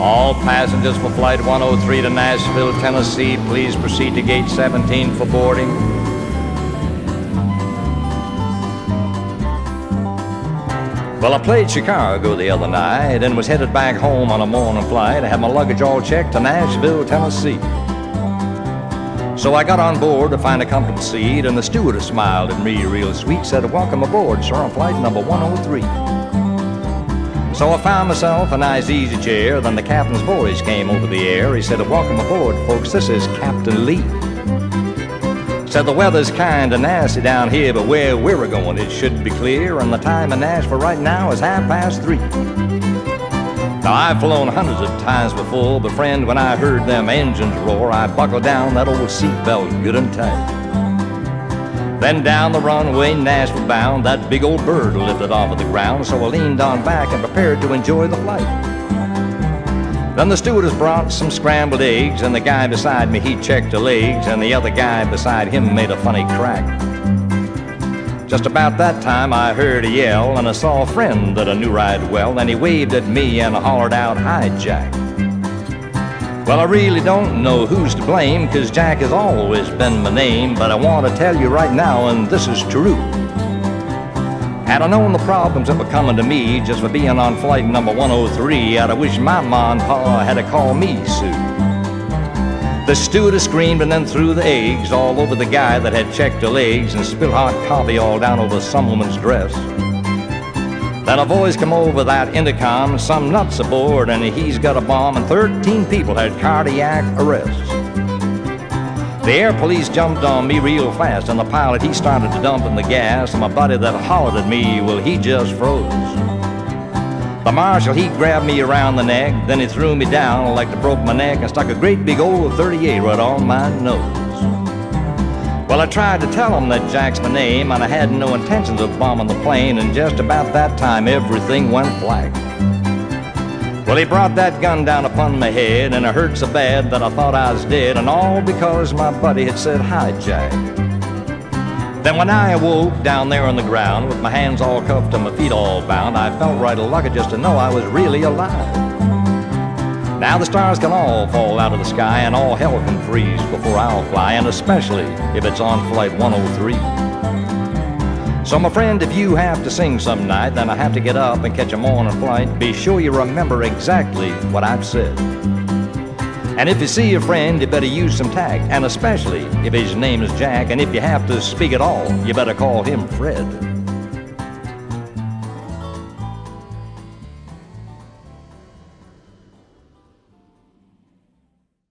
All passengers for Flight 103 to Nashville, Tennessee, please proceed to gate 17 for boarding. Well, I played Chicago the other night and was headed back home on a morning flight. I had my luggage all checked to Nashville, Tennessee. So I got on board to find a comfortable seat, and the stewardess smiled at me real sweet, said, "Welcome aboard, sir, on flight number 103. So I found myself a nice easy chair. Then the captain's voice came over the air. He said, "Welcome aboard, folks, this is Captain Lee." Said the weather's kinda nasty down here, but where we're going it should be clear, and the time in Nashville right now is 3:30. Now I've flown hundreds of times before, but friend, when I heard them engines roar, I buckled down that old seatbelt good and tight. Then down the runway, Nashville bound, that big old bird lifted off of the ground, so I leaned on back and prepared to enjoy the flight. Then the stewardess brought some scrambled eggs, and the guy beside me, he checked the legs, and the other guy beside him made a funny crack. Just about that time I heard a yell, and I saw a friend that I knew right well, and he waved at me and hollered out, "Hijack." Well, I really don't know who's to blame, 'cause Jack has always been my name, but I want to tell you right now, and this is true. Had I known the problems that were coming to me just for being on flight number 103, I'd have wished my ma and pa had to call me Sue. The stewardess screamed and then threw the eggs all over the guy that had checked her legs, and spilled hot coffee all down over some woman's dress. Then a voice come over that intercom, "Some nuts aboard, and he's got a bomb," and 13 people had cardiac arrest. The air police jumped on me real fast, and the pilot, he started to dump in the gas, and my buddy that hollered at me, well, he just froze. The marshal, he grabbed me around the neck, then he threw me down like to broke my neck, and stuck a great big old 38 right on my nose. Well, I tried to tell him that Jack's my name, and I had no intentions of bombing the plane, and just about that time everything went black. Well, he brought that gun down upon my head, and it hurt so bad that I thought I was dead, and all because my buddy had said, "Hijack." Then when I awoke down there on the ground, with my hands all cuffed and my feet all bound, I felt right lucky just to know I was really alive. Now the stars can all fall out of the sky, and all hell can freeze before I'll fly, and especially if it's on flight 103. So my friend, if you have to sing some night, then I have to get up and catch a morning flight, be sure you remember exactly what I've said. And if you see a friend, you better use some tact, and especially if his name is Jack, and if you have to speak at all, you better call him Fred.